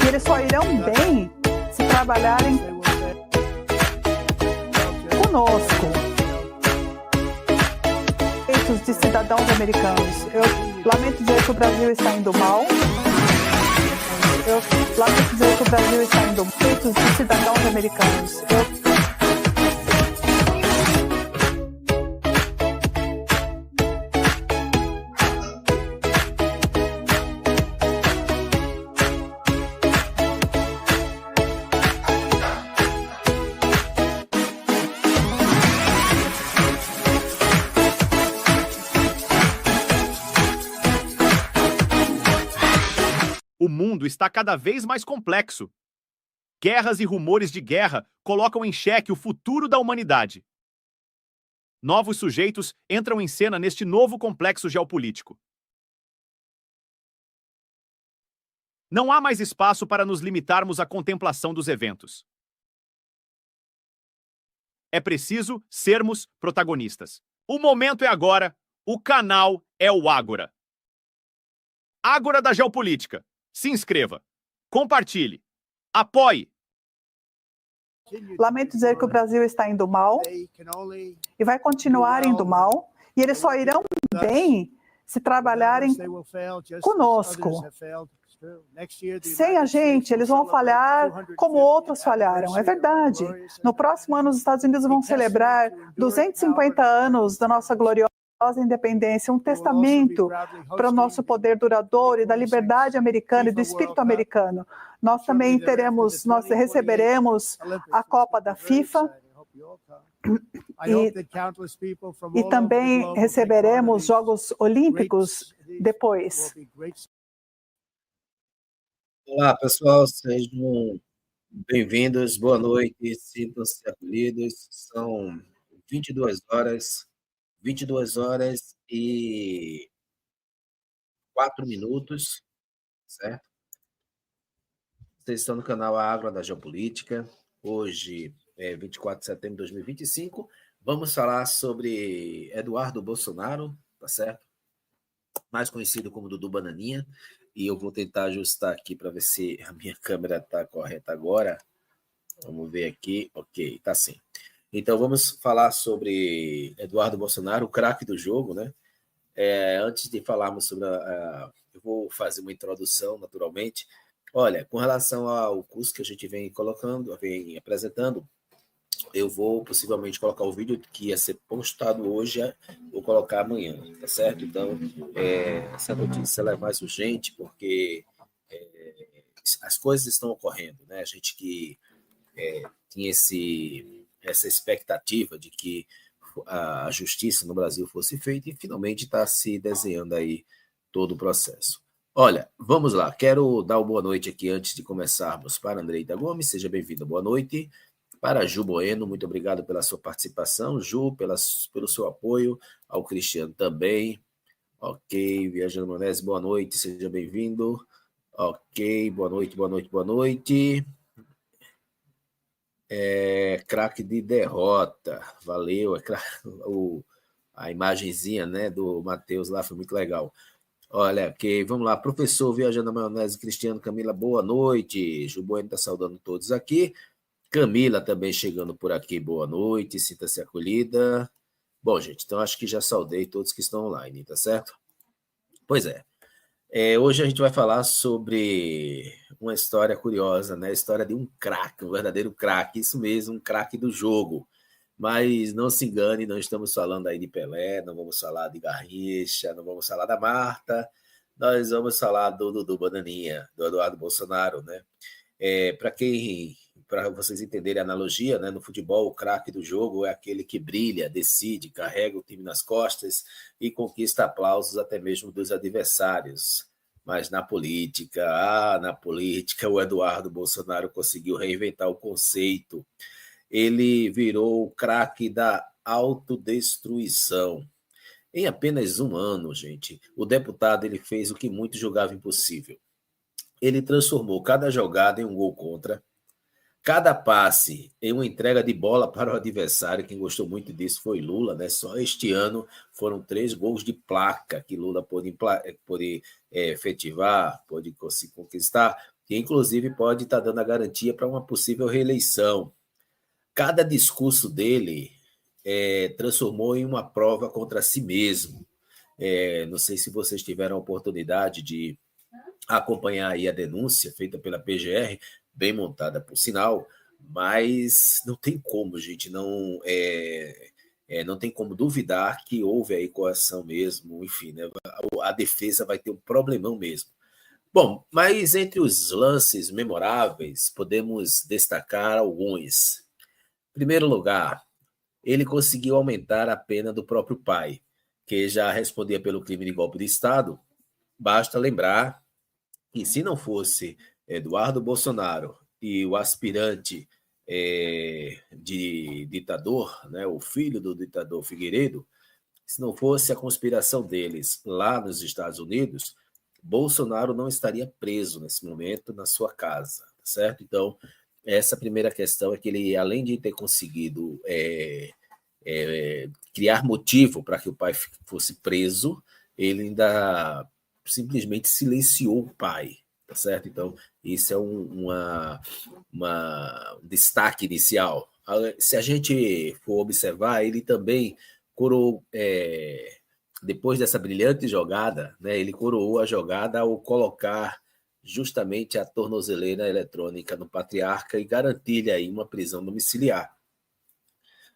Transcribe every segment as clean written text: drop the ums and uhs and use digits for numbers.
E eles só irão bem se trabalharem conosco. Direitos de cidadãos americanos. Eu lamento dizer que o Brasil está indo mal. Eu lamento dizer que o Brasil está indo mal. Direitos de cidadãos americanos. O mundo está cada vez mais complexo. Guerras e rumores de guerra colocam em xeque o futuro da humanidade. Novos sujeitos entram em cena neste novo complexo geopolítico. Não há mais espaço para nos limitarmos à contemplação dos eventos. É preciso sermos protagonistas. O momento é agora, o canal é o Ágora. Ágora da Geopolítica. Se inscreva, compartilhe, apoie. Lamento dizer que o Brasil está indo mal e vai continuar indo mal. E eles só irão bem se trabalharem conosco. Sem a gente, eles vão falhar como outros falharam. É verdade. No próximo ano, os Estados Unidos vão celebrar 250 anos da nossa gloriosa independência, um testamento para o nosso poder duradouro e da liberdade americana e do espírito americano. Nós também nós receberemos a Copa da FIFA e também receberemos Jogos Olímpicos depois. Olá, pessoal, sejam bem-vindos, boa noite, sintam-se acolhidos. São 22 horas e 4 minutos, certo? Vocês estão no canal Ágora da Geopolítica. Hoje é 24 de setembro de 2025. Vamos falar sobre Eduardo Bolsonaro, tá certo? Mais conhecido como Dudu Bananinha. E eu vou tentar ajustar aqui para ver se a minha câmera está correta agora. Vamos ver aqui. Ok, tá sim. Então, vamos falar sobre Eduardo Bolsonaro, o craque do jogo, né? Antes de falarmos sobre eu vou fazer uma introdução, naturalmente. Olha, com relação ao curso que a gente vem apresentando, eu vou possivelmente colocar o vídeo que ia ser postado hoje, vou colocar amanhã, tá certo? Então, essa notícia ela é mais urgente, porque as coisas estão ocorrendo, né? A gente que tinha essa expectativa de que a justiça no Brasil fosse feita e finalmente está se desenhando aí todo o processo. Olha, vamos lá, quero dar uma boa noite aqui antes de começarmos para Andreita Gomes, seja bem-vinda, boa noite. Para Ju Bueno, muito obrigado pela sua participação, Ju, pelo seu apoio, ao Cristiano também. Ok, Viajando Maionese, boa noite, seja bem-vindo. Ok, boa noite. Craque de derrota, valeu, a imagenzinha, né, do Matheus lá foi muito legal. Olha, ok, vamos lá, professor Viajando na Maionese, Cristiano, Camila, boa noite, Ju Bueno está saudando todos aqui, Camila também chegando por aqui, boa noite, sinta-se acolhida. Bom, gente, então acho que já saudei todos que estão online, tá certo? Pois é. Hoje a gente vai falar sobre uma história curiosa, né? A história de um craque, um verdadeiro craque, isso mesmo, um craque do jogo. Mas não se engane, não estamos falando aí de Pelé, não vamos falar de Garrincha, não vamos falar da Marta, nós vamos falar do Dudu Bananinha, do Eduardo Bolsonaro, né? Para vocês entenderem a analogia, né? No futebol, o craque do jogo é aquele que brilha, decide, carrega o time nas costas e conquista aplausos até mesmo dos adversários. Mas na política, o Eduardo Bolsonaro conseguiu reinventar o conceito. Ele virou o craque da autodestruição. Em apenas um ano, gente, o deputado ele fez o que muitos julgavam impossível. Ele transformou cada jogada em um gol contra, cada passe em uma entrega de bola para o adversário. Quem gostou muito disso foi Lula, né? Só este ano foram 3 gols de placa que Lula pôde efetivar, pôde conquistar. que inclusive pode estar dando a garantia para uma possível reeleição. Cada discurso dele transformou em uma prova contra si mesmo. Não sei se vocês tiveram a oportunidade de acompanhar aí a denúncia feita pela PGR, bem montada por sinal, mas não tem como, gente, não tem como duvidar que houve aí coação mesmo, enfim, né? A defesa vai ter um problemão mesmo. Bom, mas entre os lances memoráveis, podemos destacar alguns. Em primeiro lugar, ele conseguiu aumentar a pena do próprio pai, que já respondia pelo crime de golpe de Estado. Basta lembrar que, se não fosse Eduardo Bolsonaro e o aspirante de ditador, né, o filho do ditador Figueiredo, se não fosse a conspiração deles lá nos Estados Unidos, Bolsonaro não estaria preso nesse momento na sua casa, certo? Então, essa primeira questão é que ele, além de ter conseguido criar motivo para que o pai fosse preso, ele ainda simplesmente silenciou o pai, tá certo? Então, isso é um destaque inicial. Se a gente for observar, ele também coroou, depois dessa brilhante jogada, né, ele coroou a jogada ao colocar justamente a tornozeleira eletrônica no patriarca e garantir-lhe aí uma prisão domiciliar.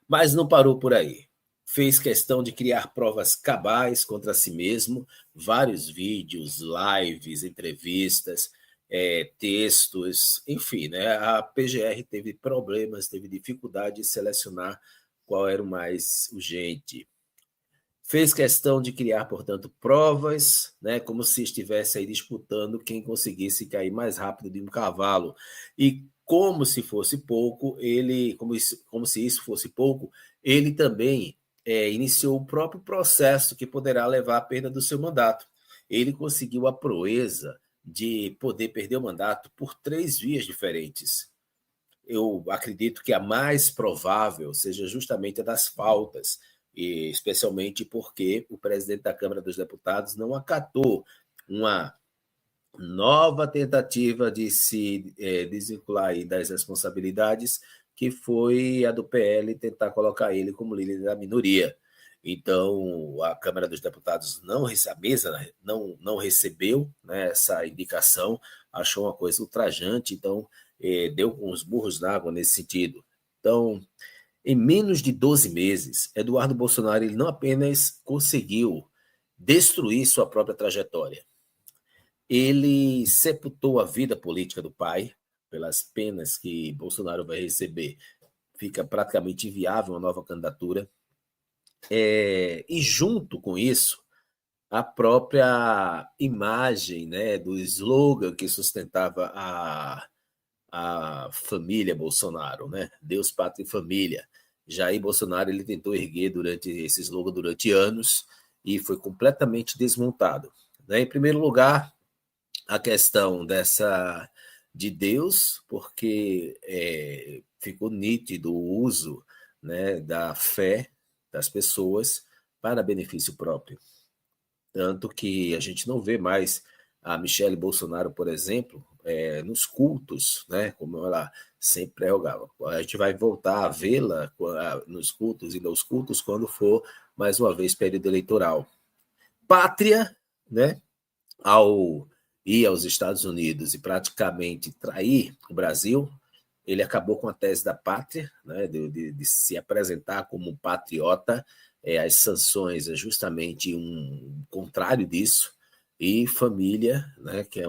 Mas não parou por aí. Fez questão de criar provas cabais contra si mesmo, vários vídeos, lives, entrevistas, textos, enfim, né? A PGR teve problemas, teve dificuldade de selecionar qual era o mais urgente. Fez questão de criar, portanto, provas, né, como se estivesse aí disputando quem conseguisse cair mais rápido de um cavalo. E como se fosse pouco, como se isso fosse pouco, ele também iniciou o próprio processo que poderá levar à perda do seu mandato. Ele conseguiu a proeza de poder perder o mandato por 3 vias diferentes. Eu acredito que a mais provável seja justamente a das faltas, e especialmente porque o presidente da Câmara dos Deputados não acatou uma nova tentativa de se desvincular aí das responsabilidades, que foi a do PL tentar colocar ele como líder da minoria. Então, a Câmara dos Deputados a mesa não recebeu, né, essa indicação, achou uma coisa ultrajante, então deu com os burros na água nesse sentido. Então, em menos de 12 meses, Eduardo Bolsonaro ele não apenas conseguiu destruir sua própria trajetória, ele sepultou a vida política do pai, pelas penas que Bolsonaro vai receber, fica praticamente inviável uma nova candidatura, e junto com isso, a própria imagem, né, do slogan que sustentava a família Bolsonaro, né? Deus, Pátria e Família. Jair Bolsonaro ele tentou erguer esse slogan durante anos e foi completamente desmontado. Né? Em primeiro lugar, a questão de Deus, porque ficou nítido o uso, né, da fé das pessoas para benefício próprio. Tanto que a gente não vê mais a Michele Bolsonaro, por exemplo, nos cultos, né, como ela sempre prerrogava. A gente vai voltar a vê-la nos cultos e nos cultos quando for, mais uma vez, período eleitoral. Pátria, né, ao ir aos Estados Unidos e praticamente trair o Brasil, ele acabou com a tese da pátria, né, de se apresentar como um patriota. As sanções é justamente um contrário disso. E família, né, que é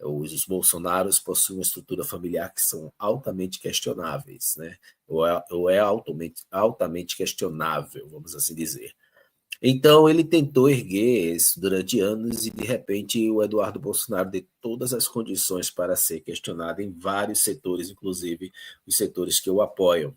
os Bolsonaros possuem uma estrutura familiar que são altamente questionáveis, né, ou é altamente questionável, vamos assim dizer. Então, ele tentou erguer isso durante anos e, de repente, o Eduardo Bolsonaro deu todas as condições para ser questionado em vários setores, inclusive os setores que o apoiam.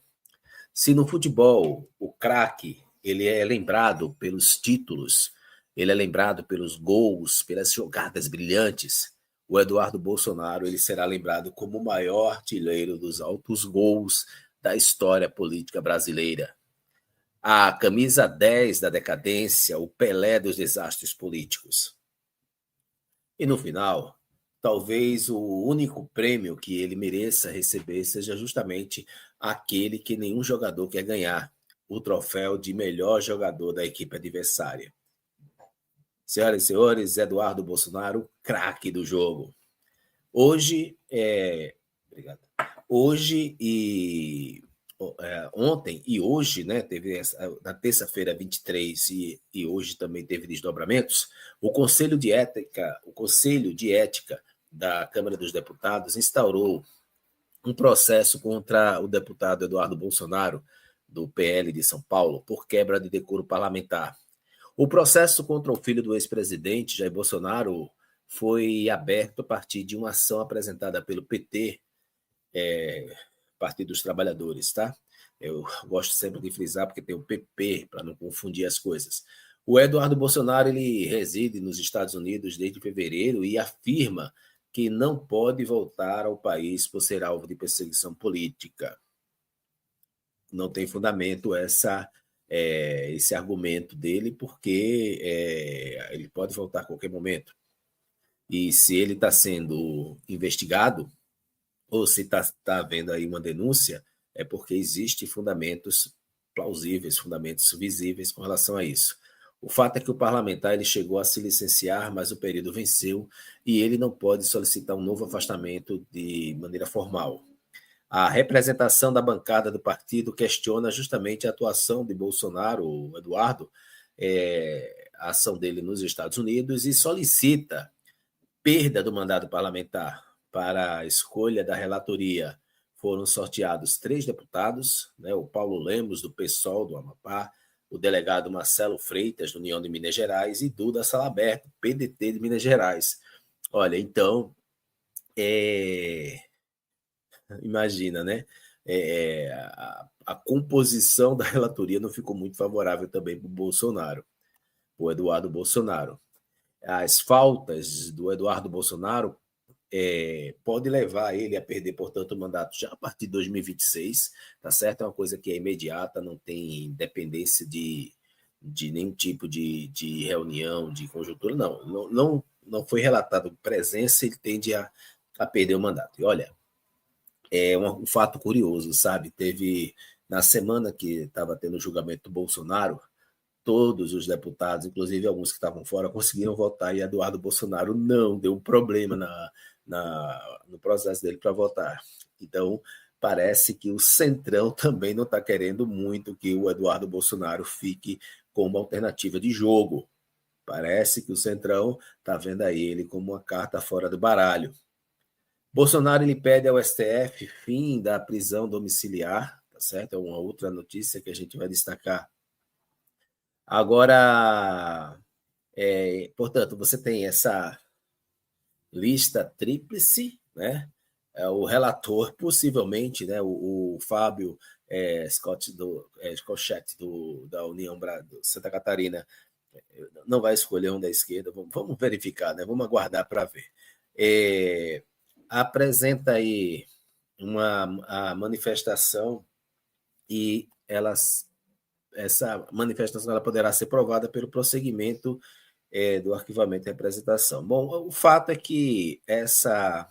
Se no futebol o craque ele é lembrado pelos títulos, ele é lembrado pelos gols, pelas jogadas brilhantes, o Eduardo Bolsonaro ele será lembrado como o maior artilheiro dos altos gols da história política brasileira. A camisa 10 da decadência, o Pelé dos desastres políticos. E no final, talvez o único prêmio que ele mereça receber seja justamente aquele que nenhum jogador quer ganhar, o troféu de melhor jogador da equipe adversária. Senhoras e senhores, Eduardo Bolsonaro, craque do jogo. Hoje, ontem e hoje, né, teve na terça-feira 23 e hoje também teve desdobramentos, o Conselho de Ética da Câmara dos Deputados instaurou um processo contra o deputado Eduardo Bolsonaro, do PL de São Paulo, por quebra de decoro parlamentar. O processo contra o filho do ex-presidente, Jair Bolsonaro, foi aberto a partir de uma ação apresentada pelo PT, Partido dos Trabalhadores, tá? Eu gosto sempre de frisar porque tem o PP, para não confundir as coisas. O Eduardo Bolsonaro, ele reside nos Estados Unidos desde fevereiro e afirma que não pode voltar ao país por ser alvo de perseguição política. Não tem fundamento esse argumento dele, porque ele pode voltar a qualquer momento. E se ele está sendo investigado, ou se está havendo aí uma denúncia, é porque existem fundamentos plausíveis, fundamentos visíveis com relação a isso. O fato é que o parlamentar ele chegou a se licenciar, mas o período venceu e ele não pode solicitar um novo afastamento de maneira formal. A representação da bancada do partido questiona justamente a atuação de Bolsonaro, o Eduardo, a ação dele nos Estados Unidos, e solicita perda do mandato parlamentar. Para a escolha da relatoria foram sorteados 3 deputados, né, o Paulo Lemos, do PSOL, do Amapá, o delegado Marcelo Freitas, do União de Minas Gerais, e Duda Salaberto, PDT de Minas Gerais. Olha, então, imagina, né? A composição da relatoria não ficou muito favorável também para o Bolsonaro, o Eduardo Bolsonaro. As faltas do Eduardo Bolsonaro pode levar ele a perder, portanto, o mandato já a partir de 2026, tá certo? É uma coisa que é imediata, não tem dependência de nenhum tipo de reunião, de conjuntura, não foi relatado presença, ele tende a perder o mandato. E olha, é um fato curioso, sabe? Teve, na semana que estava tendo o julgamento do Bolsonaro, todos os deputados, inclusive alguns que estavam fora, conseguiram votar e Eduardo Bolsonaro não, deu um problema no processo dele para votar. Então, parece que o Centrão também não está querendo muito que o Eduardo Bolsonaro fique como alternativa de jogo. Parece que o Centrão está vendo aí ele como uma carta fora do baralho. Bolsonaro ele pede ao STF fim da prisão domiciliar, tá certo? É uma outra notícia que a gente vai destacar. Agora, portanto, você tem essa lista tríplice, né? O relator, possivelmente, né? O Fábio Scott da União Santa Catarina, não vai escolher um da esquerda. Vamos verificar, né? Vamos aguardar para ver. Apresenta aí a manifestação e essa manifestação ela poderá ser provada pelo prosseguimento do arquivamento e representação. Bom, o fato é que essa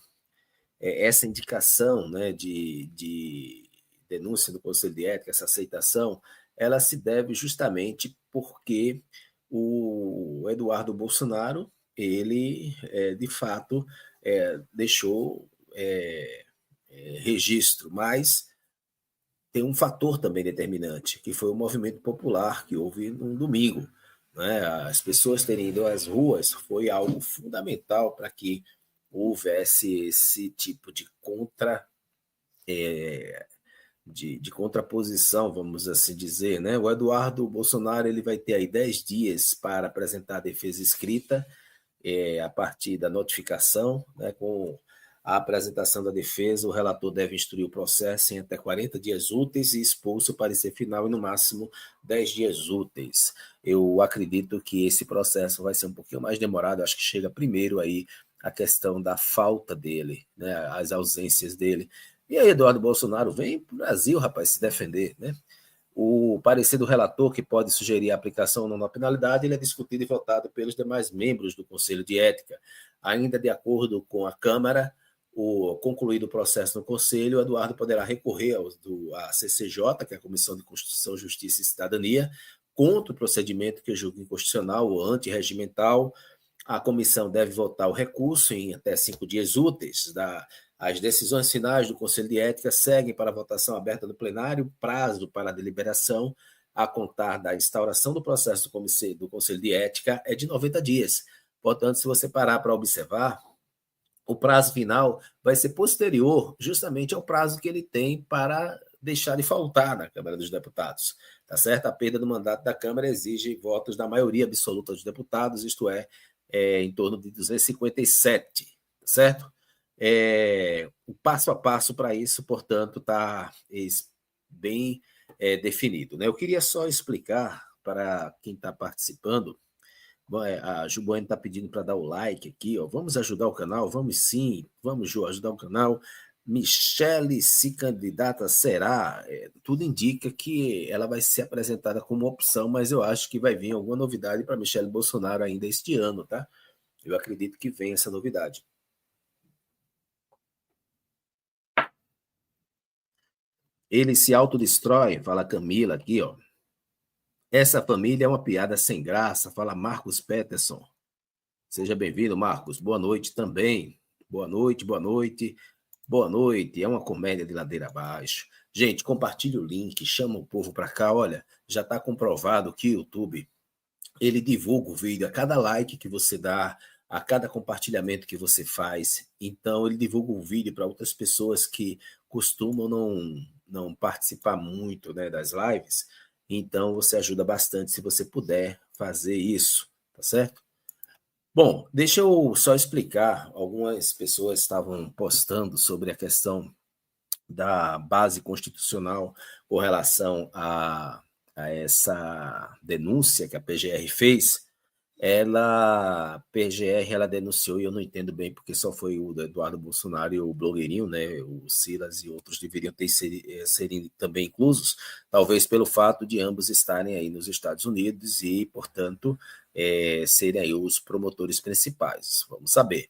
indicação, né, de denúncia do Conselho de Ética, essa aceitação, ela se deve justamente porque o Eduardo Bolsonaro, ele, de fato, deixou registro, mas tem um fator também determinante, que foi o movimento popular que houve no domingo. Né? As pessoas terem ido às ruas foi algo fundamental para que houvesse esse tipo de contraposição, vamos assim dizer. Né? O Eduardo Bolsonaro ele vai ter aí 10 dias para apresentar a defesa escrita a partir da notificação, né? Com a apresentação da defesa, o relator deve instruir o processo em até 40 dias úteis e expor o parecer final em, no máximo, 10 dias úteis. Eu acredito que esse processo vai ser um pouquinho mais demorado, acho que chega primeiro aí a questão da falta dele, né, as ausências dele. E aí, Eduardo Bolsonaro, vem para o Brasil, rapaz, se defender, né? O parecer do relator, que pode sugerir a aplicação ou não da penalidade, ele é discutido e votado pelos demais membros do Conselho de Ética. Ainda de acordo com a Câmara, concluído o processo no Conselho, o Eduardo poderá recorrer à CCJ, que é a Comissão de Constituição, Justiça e Cidadania, contra o procedimento que julga inconstitucional ou antirregimental. A comissão deve votar o recurso em até 5 dias úteis. As decisões finais do Conselho de Ética seguem para a votação aberta do plenário. Prazo para a deliberação a contar da instauração do processo do Conselho de Ética é de 90 dias. Portanto, se você parar para observar, o prazo final vai ser posterior justamente ao prazo que ele tem para deixar de faltar na Câmara dos Deputados. Tá certo? A perda do mandato da Câmara exige votos da maioria absoluta dos deputados, isto é, em torno de 257, tá certo? O passo a passo para isso, portanto, está bem definido, né? Eu queria só explicar para quem está participando. A Ju Bueno está pedindo para dar o like aqui, ó. Vamos ajudar o canal? Vamos sim, vamos, Ju, ajudar o canal. Michele se candidata, será? Tudo indica que ela vai ser apresentada como opção, mas eu acho que vai vir alguma novidade para Michele Bolsonaro ainda este ano, tá? Eu acredito que vem essa novidade. Ele se autodestrói, fala Camila aqui, ó. Essa família é uma piada sem graça, fala Marcos Peterson. Seja bem-vindo, Marcos. Boa noite também. Boa noite, boa noite. Boa noite. É uma comédia de ladeira abaixo. Gente, compartilhe o link, chama o povo para cá. Olha, já está comprovado que o YouTube, ele divulga o vídeo a cada like que você dá, a cada compartilhamento que você faz. Então, ele divulga o vídeo para outras pessoas que costumam não participar muito, né, das lives. Então, você ajuda bastante se você puder fazer isso, tá certo? Bom, deixa eu só explicar. Algumas pessoas estavam postando sobre a questão da base constitucional com relação a essa denúncia que a PGR fez. A PGR ela denunciou, e eu não entendo bem porque só foi o Eduardo Bolsonaro e o blogueirinho, né, o Silas e outros deveriam serem também inclusos, talvez pelo fato de ambos estarem aí nos Estados Unidos e, portanto, serem aí os promotores principais. Vamos saber.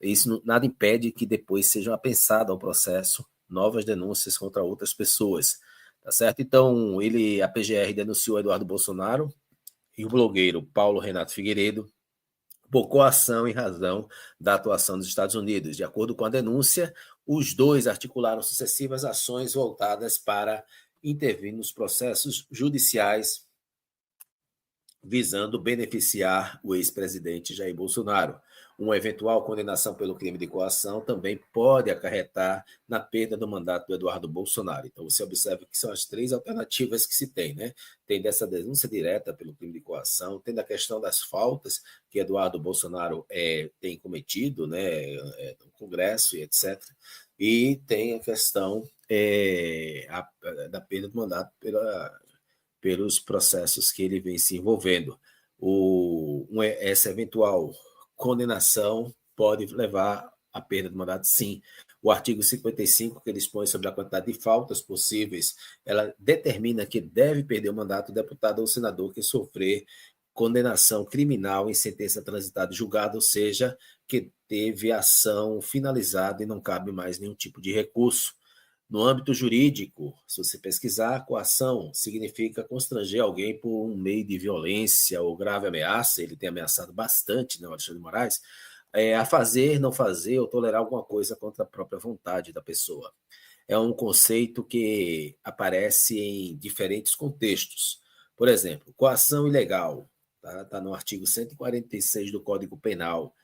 Isso nada impede que depois sejam apensadas ao processo novas denúncias contra outras pessoas, tá certo? Então, a PGR denunciou Eduardo Bolsonaro e o blogueiro Paulo Renato Figueiredo por coação em razão da atuação dos Estados Unidos. De acordo com a denúncia, os dois articularam sucessivas ações voltadas para intervir nos processos judiciais visando beneficiar o ex-presidente Jair Bolsonaro. Uma eventual condenação pelo crime de coação também pode acarretar na perda do mandato do Eduardo Bolsonaro. Então, você observa que são as 3 alternativas que se tem, né? Tem dessa denúncia direta pelo crime de coação, tem da questão das faltas que Eduardo Bolsonaro tem cometido, né, no Congresso e etc. E tem a questão da perda do mandato pelos processos que ele vem se envolvendo. Essa eventual condenação pode levar à perda do mandato, sim. O artigo 55, que ele expõe sobre a quantidade de faltas possíveis, ela determina que deve perder o mandato o deputado ou senador que sofrer condenação criminal em sentença transitada e julgada, ou seja, que teve ação finalizada e não cabe mais nenhum tipo de recurso. No âmbito jurídico, se você pesquisar, coação significa constranger alguém por um meio de violência ou grave ameaça, ele tem ameaçado bastante, né, o Alexandre de Moraes, a fazer, não fazer ou tolerar alguma coisa contra a própria vontade da pessoa. É um conceito que aparece em diferentes contextos. Por exemplo, coação ilegal, tá no artigo 146 do Código Penal,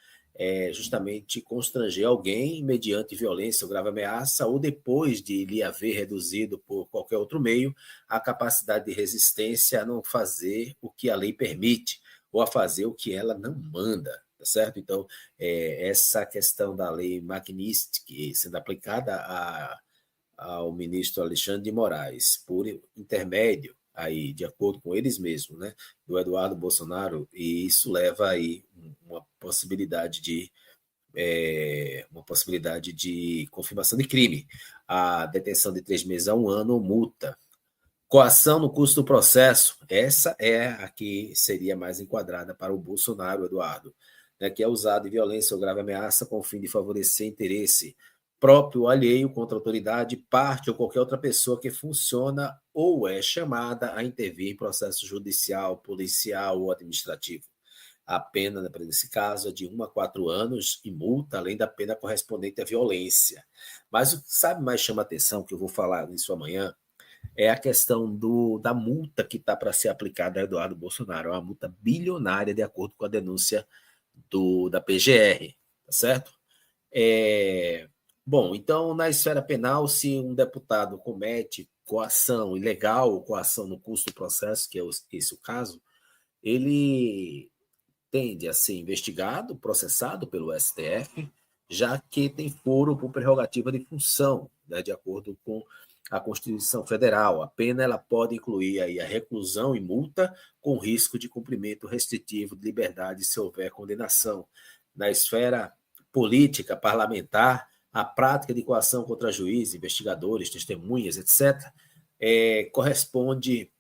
justamente constranger alguém mediante violência ou grave ameaça ou depois de lhe haver reduzido por qualquer outro meio a capacidade de resistência a não fazer o que a lei permite ou a fazer o que ela não manda, tá certo? Então, essa questão da lei Magnitsky sendo aplicada ao ministro Alexandre de Moraes por intermédio aí, de acordo com eles mesmos, né, do Eduardo Bolsonaro, e isso leva aí uma possibilidade de confirmação de crime, a detenção de 3 meses a 1 ano, multa. Coação no curso do processo, essa é a que seria mais enquadrada para o Bolsonaro, Eduardo. né, que é usado de violência ou grave ameaça com o fim de favorecer interesse próprio ou alheio contra a autoridade, parte ou qualquer outra pessoa que funciona ou é chamada a intervir em processo judicial, policial ou administrativo. A pena, né, nesse caso, é de 1 a 4 anos e multa, além da pena correspondente à violência. Mas o que sabe mais chama atenção, que eu vou falar nisso amanhã, é a questão da multa que está para ser aplicada a Eduardo Bolsonaro. É uma multa bilionária, de acordo com a denúncia da PGR, tá certo? Bom, então, na esfera penal, se um deputado comete coação ilegal ou coação no curso do processo, que é esse o caso, ele tende a ser investigado, processado pelo STF, já que tem foro por prerrogativa de função, né, de acordo com a Constituição Federal. A pena ela pode incluir aí a reclusão e multa, com risco de cumprimento restritivo de liberdade se houver condenação. Na esfera política, parlamentar, a prática de coação contra juízes, investigadores, testemunhas, etc., corresponde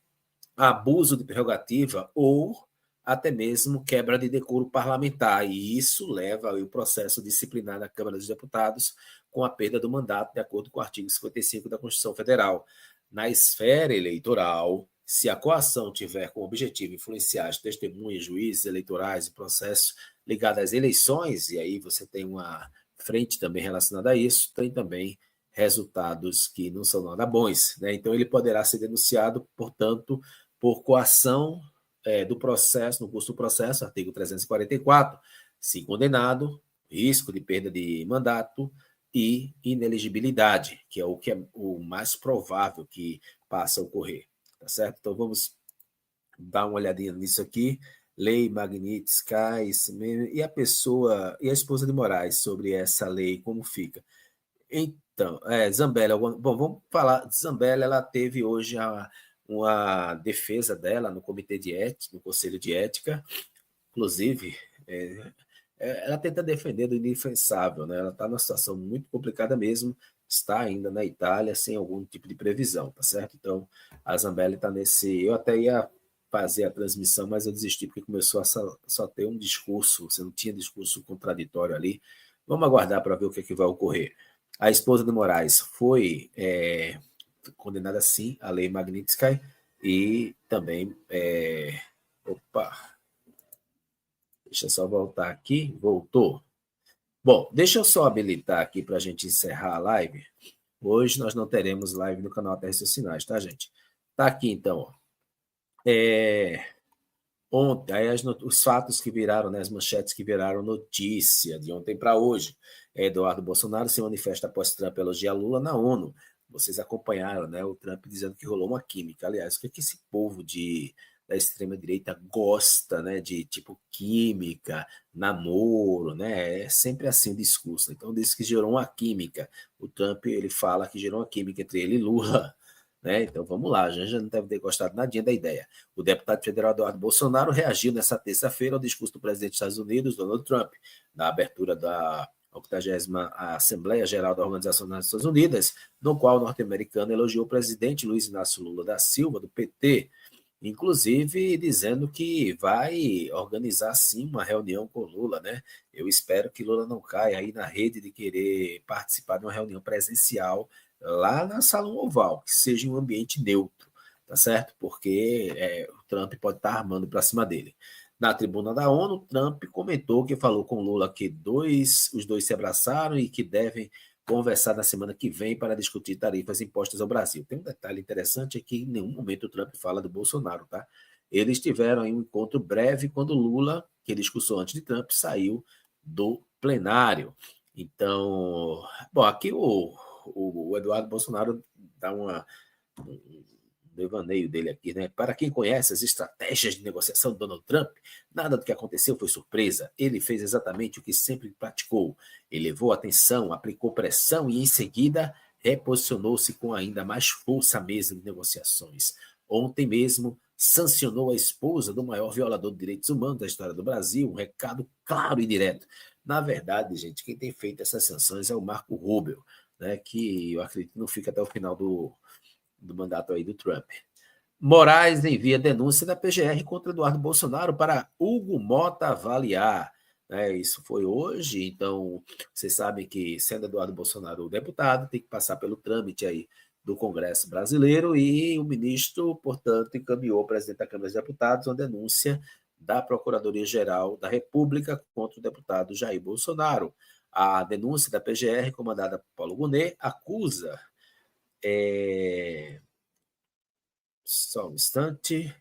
a abuso de prerrogativa ou até mesmo quebra de decoro parlamentar, e isso leva ao processo disciplinar na Câmara dos Deputados com a perda do mandato, de acordo com o artigo 55 da Constituição Federal. Na esfera eleitoral, se a coação tiver como objetivo influenciar as testemunhas, juízes eleitorais e processos ligados às eleições, e aí você tem uma frente também relacionada a isso, tem também resultados que não são nada bons, né? Então, ele poderá ser denunciado, portanto, por coação do processo, no curso do processo, artigo 344, se condenado, risco de perda de mandato e inelegibilidade, que é o mais provável que passa a ocorrer, tá certo? Então, vamos dar uma olhadinha nisso aqui. Lei Magnitsky, e a pessoa, e a esposa de Moraes, sobre essa lei, como fica? Então, Zambelli, bom, vamos falar, Zambelli, ela teve hoje uma defesa dela no Comitê de Ética, no Conselho de Ética, inclusive, ela tenta defender do indefensável, né? Ela está numa situação muito complicada mesmo, está ainda na Itália, sem algum tipo de previsão, tá certo? Então, a Zambelli está nesse... Eu até ia fazer a transmissão, mas eu desisti, porque começou a só ter um discurso, você não tinha discurso contraditório ali. Vamos aguardar para ver o que, que vai ocorrer. A esposa de Moraes foi condenada, sim, à lei Magnitsky, e também... Deixa eu só voltar aqui. Voltou. Bom, deixa eu só habilitar aqui para a gente encerrar a live. Hoje nós não teremos live no canal Terra e Seus Sinais, tá, gente? Tá aqui, então. Ontem, aí os fatos que viraram, né, as manchetes que viraram notícia de ontem para hoje. Eduardo Bolsonaro se manifesta após Trump elogiar Lula na ONU. Vocês acompanharam, né, o Trump dizendo que rolou uma química. Aliás, o que esse povo da extrema-direita gosta, né, de tipo química, namoro, né? É sempre assim o discurso. Então, disse que gerou uma química. O Trump, ele fala que gerou uma química entre ele e Lula. Né? Então, vamos lá, a Janja não deve ter gostado nadinha da ideia. O deputado federal Eduardo Bolsonaro reagiu nessa terça-feira ao discurso do presidente dos Estados Unidos, Donald Trump, na abertura da 80ª Assembleia Geral da Organização das Nações Unidas, no qual o norte-americano elogiou o presidente Luiz Inácio Lula da Silva, do PT, inclusive dizendo que vai organizar, sim, uma reunião com Lula, né? Eu espero que Lula não caia aí na rede de querer participar de uma reunião presencial lá na Salão Oval, que seja um ambiente neutro, tá certo? Porque o Trump pode estar armando para cima dele. Na tribuna da ONU, Trump comentou que falou com Lula que os dois se abraçaram e que devem conversar na semana que vem para discutir tarifas impostas ao Brasil. Tem um detalhe interessante, é que em nenhum momento o Trump fala do Bolsonaro, tá? Eles tiveram aí um encontro breve quando Lula, que ele discursou antes de Trump, saiu do plenário. Então, bom, aqui o Eduardo Bolsonaro dá um devaneio dele aqui, né? Para quem conhece as estratégias de negociação de Donald Trump, nada do que aconteceu foi surpresa. Ele fez exatamente o que sempre praticou. Elevou a tensão, aplicou pressão e, em seguida, reposicionou-se com ainda mais força à mesa de negociações. Ontem mesmo, sancionou a esposa do maior violador de direitos humanos da história do Brasil, um recado claro e direto. Na verdade, gente, quem tem feito essas sanções é o Marco Rubio, né, que eu acredito que não fica até o final do mandato aí do Trump. Moraes envia denúncia da PGR contra Eduardo Bolsonaro para Hugo Mota avaliar. né? Isso foi hoje, então vocês sabem que, sendo Eduardo Bolsonaro o deputado, tem que passar pelo trâmite aí do Congresso brasileiro e o ministro, portanto, encaminhou ao presidente da Câmara dos Deputados uma denúncia da Procuradoria-Geral da República contra o deputado Jair Bolsonaro. A denúncia da PGR, comandada por Paulo Gonet, acusa... Só um instante.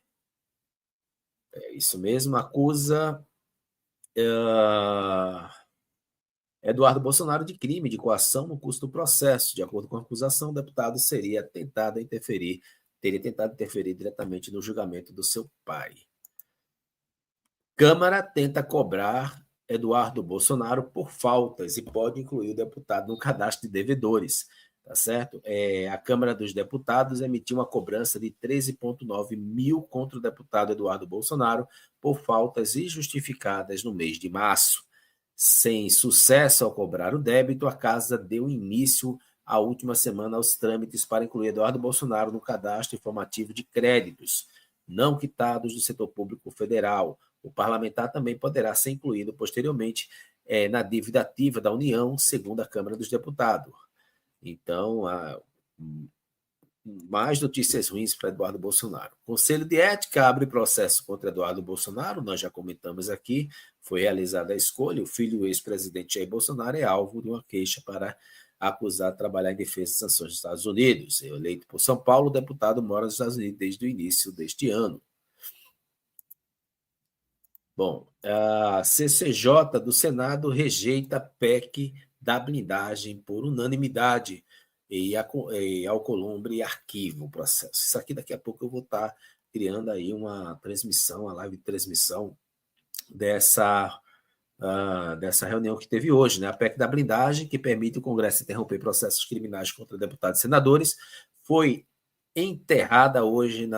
É isso mesmo, acusa Eduardo Bolsonaro de crime de coação no curso do processo. De acordo com a acusação, o deputado teria tentado interferir diretamente no julgamento do seu pai. Câmara tenta cobrar Eduardo Bolsonaro por faltas e pode incluir o deputado no cadastro de devedores. Tá certo? A Câmara dos Deputados emitiu uma cobrança de 13,9 mil contra o deputado Eduardo Bolsonaro por faltas injustificadas no mês de março. Sem sucesso ao cobrar o débito, a Casa deu início à última semana aos trâmites para incluir Eduardo Bolsonaro no cadastro informativo de créditos não quitados do setor público federal. O parlamentar também poderá ser incluído posteriormente na dívida ativa da União, segundo a Câmara dos Deputados. Então, mais notícias ruins para Eduardo Bolsonaro. O Conselho de Ética abre processo contra Eduardo Bolsonaro, nós já comentamos aqui, foi realizada a escolha, o filho do ex-presidente Jair Bolsonaro é alvo de uma queixa para acusar de trabalhar em defesa de sanções dos Estados Unidos. Eleito por São Paulo, o deputado mora nos Estados Unidos desde o início deste ano. Bom, a CCJ do Senado rejeita a PEC da blindagem por unanimidade e Alcolumbre arquiva o processo. Isso aqui daqui a pouco eu vou estar criando aí uma transmissão, uma live de transmissão dessa reunião que teve hoje, né? A PEC da blindagem, que permite o Congresso interromper processos criminais contra deputados e senadores, foi enterrada hoje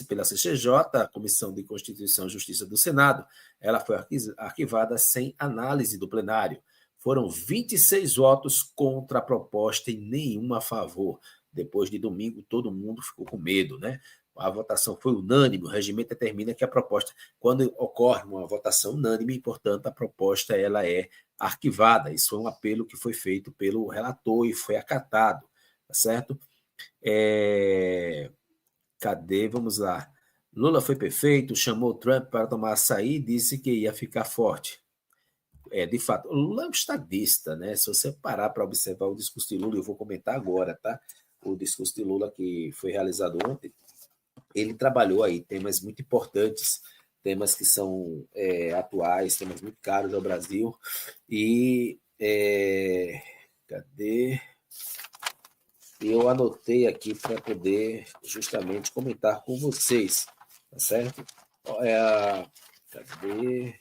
pela CCJ, a Comissão de Constituição e Justiça do Senado. Ela foi arquivada sem análise do plenário. Foram 26 votos contra a proposta e nenhum a favor. Depois de domingo, todo mundo ficou com medo, né? A votação foi unânime, o regimento determina que a proposta, quando ocorre uma votação unânime, portanto, a proposta ela é arquivada. Isso é um apelo que foi feito pelo relator e foi acatado, tá certo? Cadê? Vamos lá. Lula foi perfeito, chamou Trump para tomar açaí e disse que ia ficar forte. De fato, o Lula é um estadista, né? Se você parar para observar o discurso de Lula, eu vou comentar agora, tá? O discurso de Lula que foi realizado ontem, ele trabalhou aí temas muito importantes, temas que são atuais, temas muito caros ao Brasil. E cadê? Eu anotei aqui para poder justamente comentar com vocês, tá certo? Cadê?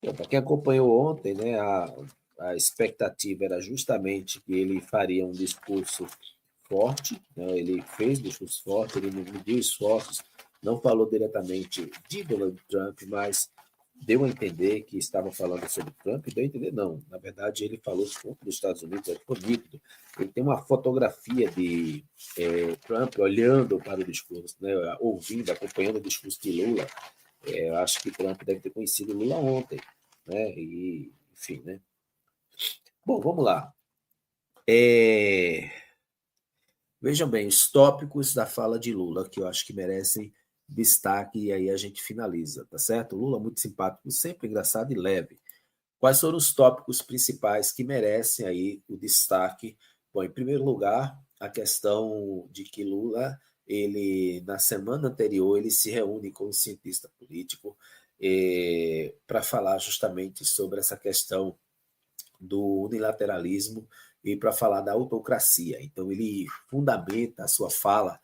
Para quem acompanhou ontem, né, a expectativa era justamente que ele faria um discurso forte, né? Ele fez discurso forte, ele mediu esforços, não falou diretamente de Donald Trump, mas deu a entender que estava falando sobre Trump, deu a entender não. Na verdade, ele falou contra os Estados Unidos, ele ficou nítido. Ele tem uma fotografia de Trump olhando para o discurso, né, ouvindo, acompanhando o discurso de Lula. Eu acho que Trump deve ter conhecido Lula ontem, né? E, enfim, né? Bom, vamos lá. Vejam bem, os tópicos da fala de Lula, que eu acho que merecem destaque, e aí a gente finaliza, tá certo? Lula muito simpático, sempre engraçado e leve. Quais foram os tópicos principais que merecem aí o destaque? Bom, em primeiro lugar, a questão de que Lula, ele, na semana anterior, ele se reúne com um cientista político para falar justamente sobre essa questão do unilateralismo e para falar da autocracia. Então, ele fundamenta a sua fala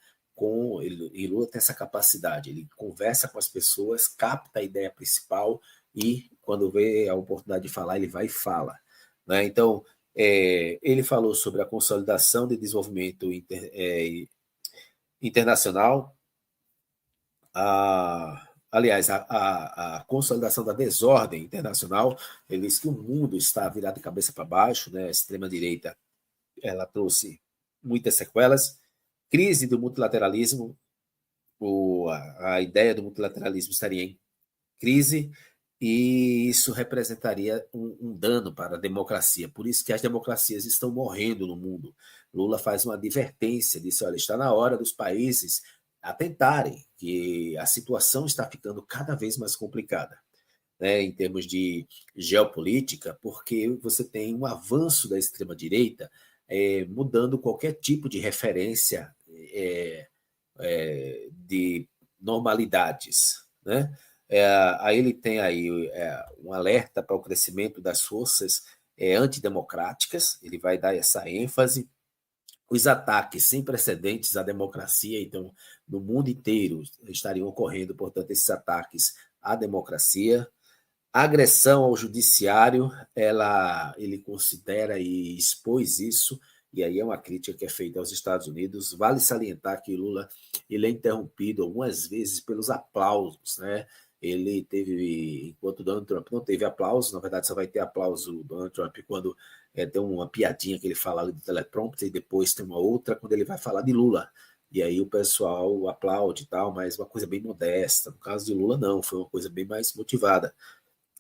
e Lula tem essa capacidade, ele conversa com as pessoas, capta a ideia principal e, quando vê a oportunidade de falar, ele vai e fala, né? Então, ele falou sobre a consolidação de desenvolvimento internacional, aliás, a consolidação da desordem internacional. Ele disse que o mundo está virado de cabeça para baixo, né? A extrema-direita ela trouxe muitas sequelas. Crise do multilateralismo, a ideia do multilateralismo estaria em crise. e isso representaria um dano para a democracia. Por isso que as democracias estão morrendo no mundo. Lula faz uma advertência, disse, olha, está na hora dos países atentarem que a situação está ficando cada vez mais complicada, né, em termos de geopolítica, porque você tem um avanço da extrema-direita mudando qualquer tipo de referência de normalidades, né? Aí ele tem aí um alerta para o crescimento das forças antidemocráticas, ele vai dar essa ênfase, os ataques sem precedentes à democracia, então, no mundo inteiro estariam ocorrendo, portanto, esses ataques à democracia. A agressão ao judiciário, ele considera e expôs isso, e aí é uma crítica que é feita aos Estados Unidos. Vale salientar que Lula ele é interrompido algumas vezes pelos aplausos, né? Ele teve, enquanto Donald Trump não teve aplauso, na verdade só vai ter aplauso do Donald Trump quando tem uma piadinha que ele fala ali do teleprompter, e depois tem uma outra quando ele vai falar de Lula. E aí o pessoal aplaude e tal, mas uma coisa bem modesta. No caso de Lula, não, foi uma coisa bem mais motivada.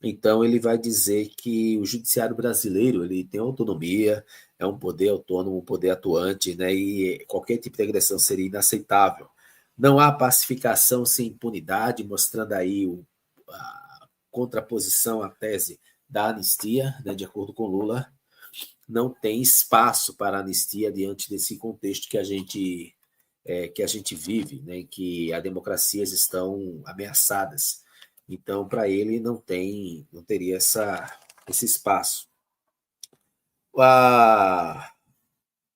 Então, ele vai dizer que o judiciário brasileiro ele tem autonomia, é um poder autônomo, um poder atuante, né, e qualquer tipo de agressão seria inaceitável. Não há pacificação sem impunidade, mostrando aí a contraposição à tese da anistia, né, de acordo com Lula. Não tem espaço para anistia diante desse contexto que a gente vive, né, em que as democracias estão ameaçadas. Então, para ele, não teria esse espaço.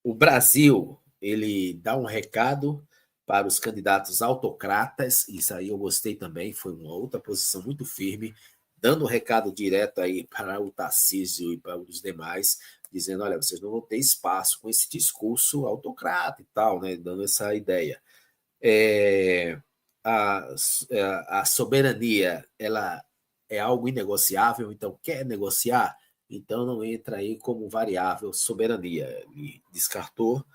O Brasil, ele dá um recado para os candidatos autocratas, isso aí eu gostei também, foi uma outra posição muito firme, dando um recado direto aí para o Tarcísio e para os demais, dizendo, olha, vocês não vão ter espaço com esse discurso autocrata e tal, né, dando essa ideia. A soberania ela é algo inegociável, então quer negociar, então não entra aí como variável soberania. Ele descartou.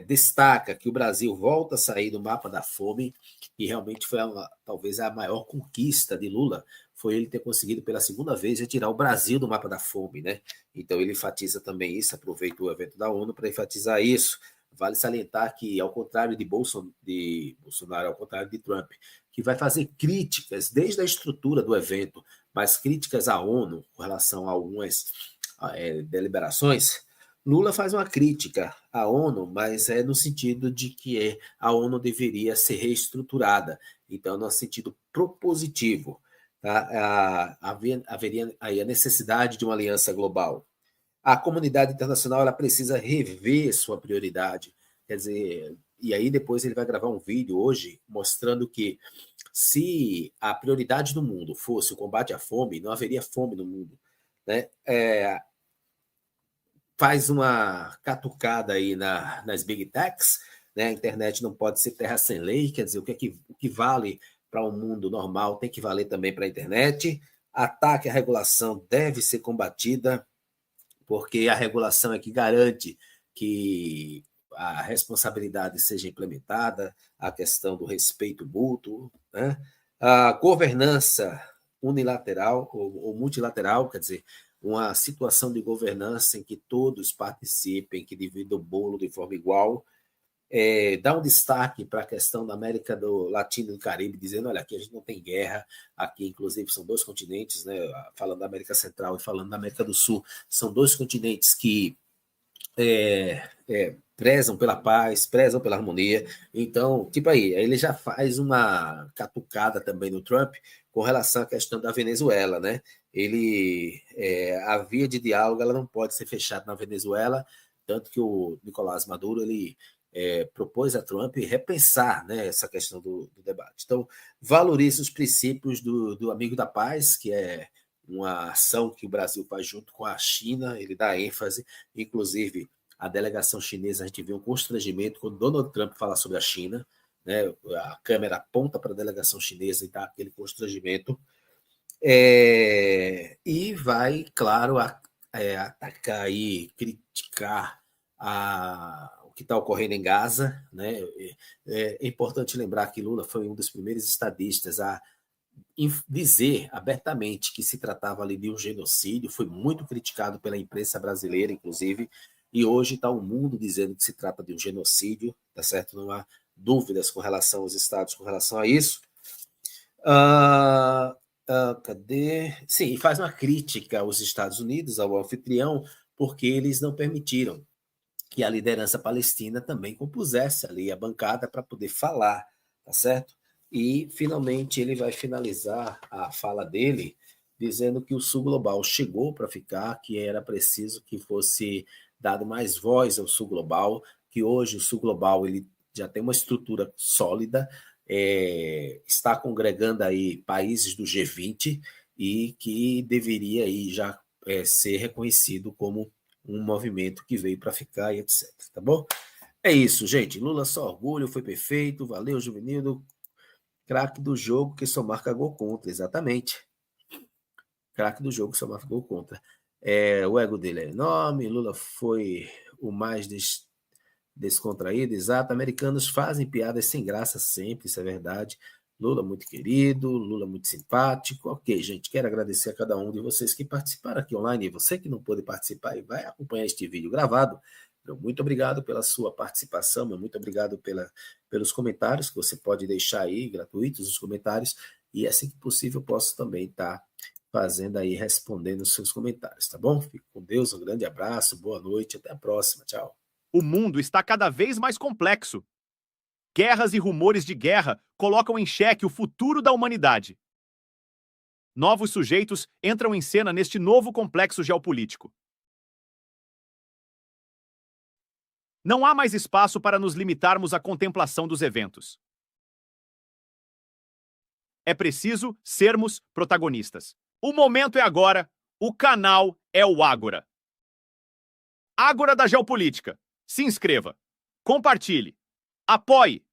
Destaca que o Brasil volta a sair do mapa da fome, e realmente foi talvez a maior conquista de Lula, foi ele ter conseguido pela segunda vez retirar o Brasil do mapa da fome, né? Então ele enfatiza também isso, aproveita o evento da ONU para enfatizar isso. Vale salientar que, ao contrário de Bolsonaro, ao contrário de Trump, que vai fazer críticas desde a estrutura do evento, mas críticas à ONU com relação a algumas deliberações, Lula faz uma crítica à ONU, mas é no sentido de que a ONU deveria ser reestruturada, então no sentido propositivo. Tá? Haveria aí a necessidade de uma aliança global. A comunidade internacional ela precisa rever sua prioridade. Quer dizer, e aí depois ele vai gravar um vídeo hoje mostrando que se a prioridade do mundo fosse o combate à fome, não haveria fome no mundo, né? Faz uma catucada aí nas big techs, né? A internet não pode ser terra sem lei, quer dizer, o que vale para um mundo normal tem que valer também para a internet. Ataque à regulação deve ser combatida, porque a regulação é que garante que a responsabilidade seja implementada, a questão do respeito mútuo, né? A governança unilateral ou multilateral, quer dizer, uma situação de governança em que todos participem, que dividam o bolo de forma igual, dá um destaque para a questão da América do Latino e do Caribe, dizendo, olha, aqui a gente não tem guerra, aqui inclusive são dois continentes, né, falando da América Central e falando da América do Sul, são dois continentes que prezam pela paz, prezam pela harmonia. Então, tipo aí ele já faz uma catucada também no Trump com relação à questão da Venezuela, né? A via de diálogo ela não pode ser fechada na Venezuela, tanto que o Nicolás Maduro ele propôs a Trump repensar, né, essa questão do debate. Então, valoriza os princípios do Amigo da Paz, que é uma ação que o Brasil faz junto com a China, ele dá ênfase, inclusive a delegação chinesa, a gente viu um constrangimento quando Donald Trump fala sobre a China, né? A câmera aponta para a delegação chinesa e dá aquele constrangimento. E vai, claro, atacar e criticar o que está ocorrendo em Gaza, né? É importante lembrar que Lula foi um dos primeiros estadistas a dizer abertamente que se tratava ali de um genocídio, foi muito criticado pela imprensa brasileira, inclusive, e hoje está o mundo dizendo que se trata de um genocídio, tá certo? Não há dúvidas com relação aos Estados com relação a isso. Cadê? Sim, e faz uma crítica aos Estados Unidos, ao anfitrião, porque eles não permitiram que a liderança palestina também compusesse ali a bancada para poder falar, tá certo? E, finalmente, ele vai finalizar a fala dele dizendo que o Sul Global chegou para ficar, que era preciso que fosse dado mais voz ao Sul Global, que hoje o Sul Global ele já tem uma estrutura sólida, está congregando aí países do G20 e que deveria aí já ser reconhecido como um movimento que veio para ficar e etc, tá bom? É isso, gente. Lula só orgulho, foi perfeito. Valeu, Juvenildo. Craque do jogo que só marca gol contra, exatamente. Craque do jogo que só marca gol contra. O ego dele é enorme. Lula foi o mais descontraído, exato. Americanos fazem piadas sem graça sempre, isso é verdade. Lula muito querido, Lula muito simpático. Ok, gente, quero agradecer a cada um de vocês que participaram aqui online. E você que não pôde participar e vai acompanhar este vídeo gravado, meu muito obrigado pela sua participação, meu muito obrigado pelos comentários que você pode deixar aí, gratuitos os comentários, e assim que possível eu posso também estar fazendo aí, respondendo os seus comentários, tá bom? Fique com Deus, um grande abraço, boa noite, até a próxima, tchau. O mundo está cada vez mais complexo. Guerras e rumores de guerra colocam em xeque o futuro da humanidade. Novos sujeitos entram em cena neste novo complexo geopolítico. Não há mais espaço para nos limitarmos à contemplação dos eventos. É preciso sermos protagonistas. O momento é agora, o canal é o Ágora. Ágora da Geopolítica. Se inscreva, compartilhe, apoie